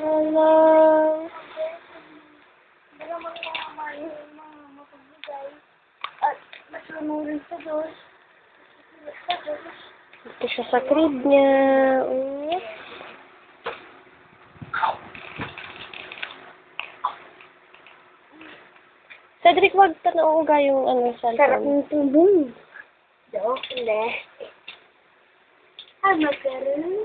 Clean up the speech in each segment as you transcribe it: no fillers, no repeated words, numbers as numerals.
Wala. Hindi naman mapagbigay. At masunurin sa Diyos. Sa Diyos. Ito siya sa crib niya. Mm. Cedric, wag tanong yung Sarap cellphone. ng tumbong. Joke le. Amagaran.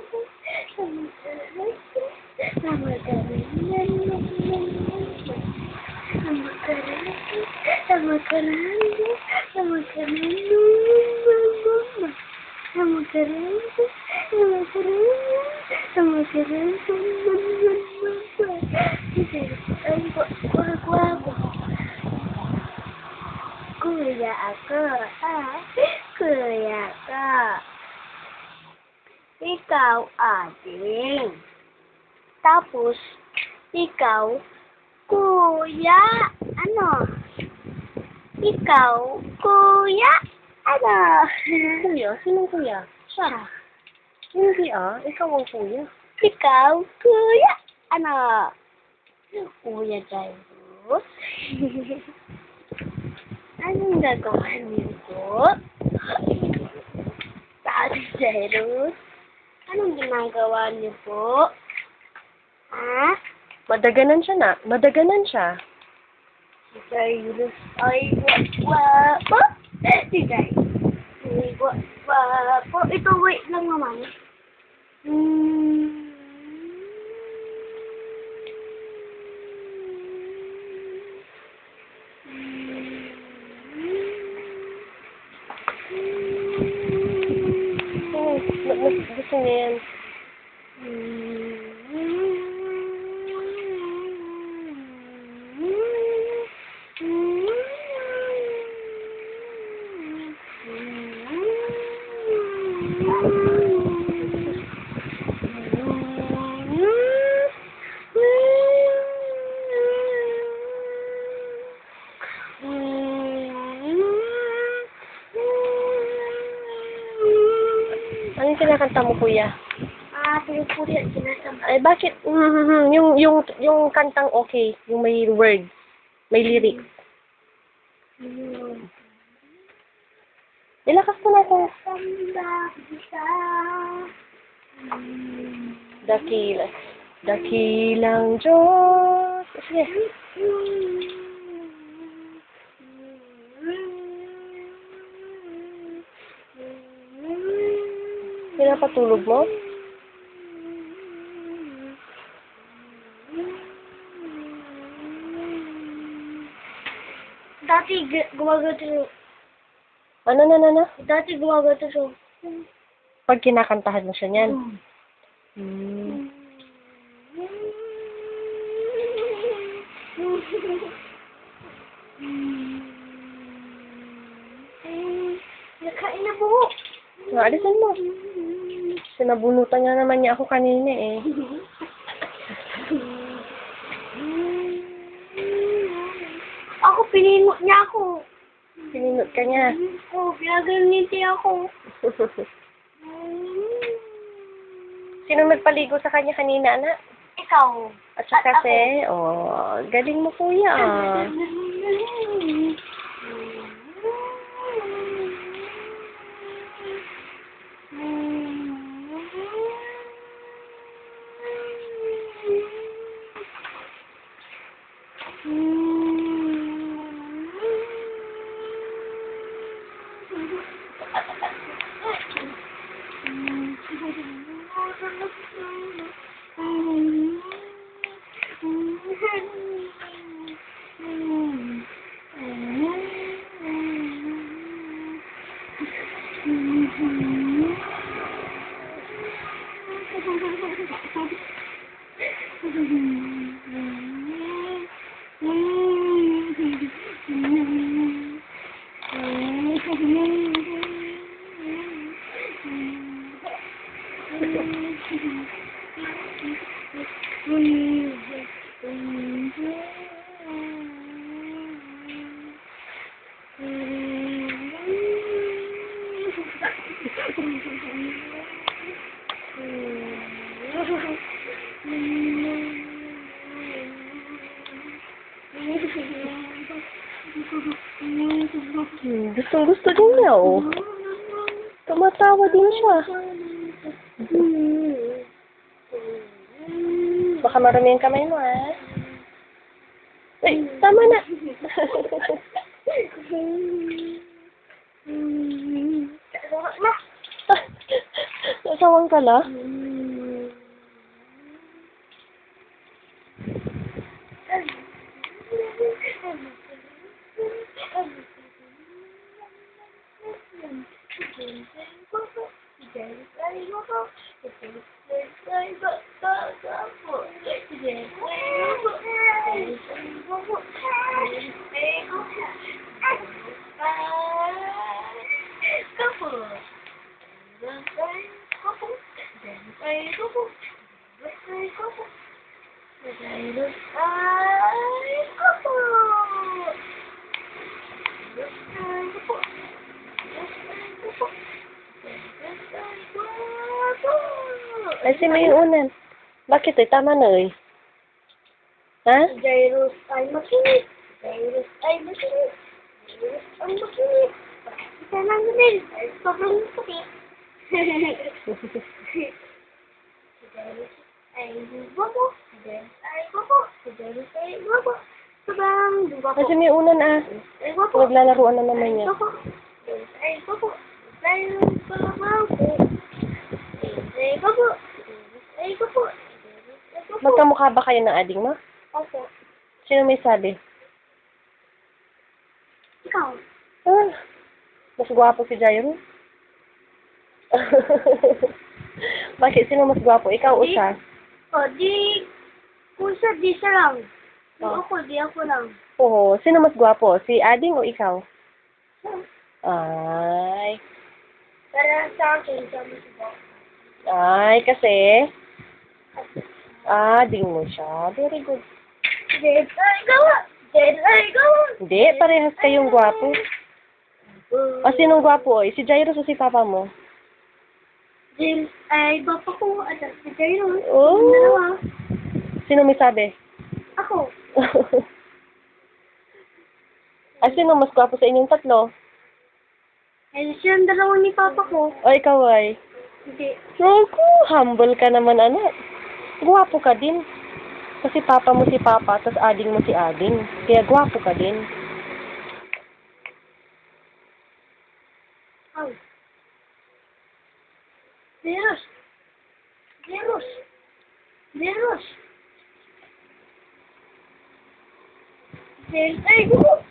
Kuya ako, kuya ka. Ikaw ating. Tapos, ikaw, kuya, ano? Ikaw, kuya, ano? Kuya? Sinong kuya? Siya. Hindi ikaw ang kuya. Ikaw, kuya, ano? Kuya Jairus. Anong gagawa niyo po? Tatay Jairus, anong ginagawa niyo po? Ha? Madaganan siya na. Madaganan siya. Si Jairus ay wapo. Si Jairus ay wapo. Ito, wait lang naman. Gusto niya yan. Anong kinakanta mo, kuya? Pinupuri at sinasamba. Ay, bakit? Yung kantang okay. Yung may word. May lyrics. Ilakas mo na ko. Samba kita. Dakilang Diyos. Sige. Pinapatulog mo? Dati gumagato siya. Ano? Dati gumagato siya. Pag kinakantahan mo siya niyan. Nakain na po. Alisan mo. Sinabunutan niya naman niya ako kanina eh. Ako, pininot niya ako. Pininot ka niya. Oo, pinaganiti ako. Sino nagpaligo sa kanya kanina, anak? Ikaw. At saka kasi, galing mo kuya Gustong gusto din niya, oh. Tumatawa din siya. Baka marami yung kamay mo, ah. Ay, tama na. Nasawang ka la? Ay, si May unan. Bakit eh? Tama na eh. Ha? Jairus ay makinig. Jairus ay makinig. Jairus ay makinig. Isa lang din. Sobrang sakit. Si Jairus ay bobo. Si Jairus ay bobo. Si Jairus ay bobo. Sobrang bobo. Ay, si May unan ah. Ay bobo. Naglalaroan na naman niya. Bobo. Jairus ay bobo. Jairus ay bobo. Ay bobo. Ay bobo. Magkamukha ba kayo ng ading mo? Opo. Sino may sabi? Ikaw. Ah, mas gwapo si Jairo. Bakit? Sino mas gwapo? Ikaw o siya? O, di... Kung siya, di siya lang. Oh. Di ako lang. Oo. Sino mas gwapo? Si Ading o ikaw? Ay. Para sa akin, siya mas gwapo. Ay, kasi... Ading mo siya. Very good. Dead ay gawa! Dead ay gawa! Hindi, parehas kayong gwapo. O, sinong gwapo? Si Jairo o si papa mo? Dead ay bapa ko. At si Jairo. Oh. Dalawa. Sino may sabi? Ako. Sino mas gwapo sa inyong tatlo? Eh, siya ang dalawa ni papa ko. O, ikaw ay? Hindi. Naku, humble ka naman, anak. Gwapo ka din. Kasi papa mo si papa, tapos ading mo si ading. Kaya gwapo ka din. Ay. Virus. Virus. Virus. Dead ay gawa!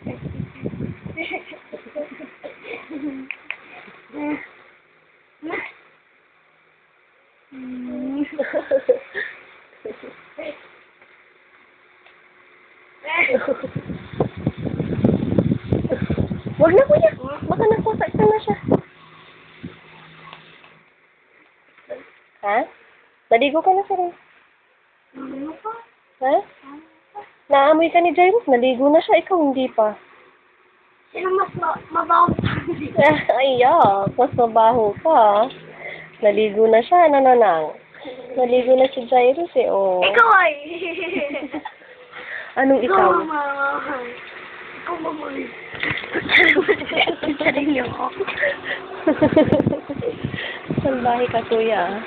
Wag na, kuya. Baka nasasaktan na siya. Ha? Naligo ka na, sir. Ano pa? Ha? Naamoy ka ni Jairus. Naligo na siya. Ikaw hindi pa. Sino mas mabaho? Ay, mas mabaho ka. Naligo na siya. Nananang. Naligo na si Jairus eh. Oh. Ikaw ay! Anong ikaw? Ikaw mabuhay. Sarili ako. Salbahe ka, kuya.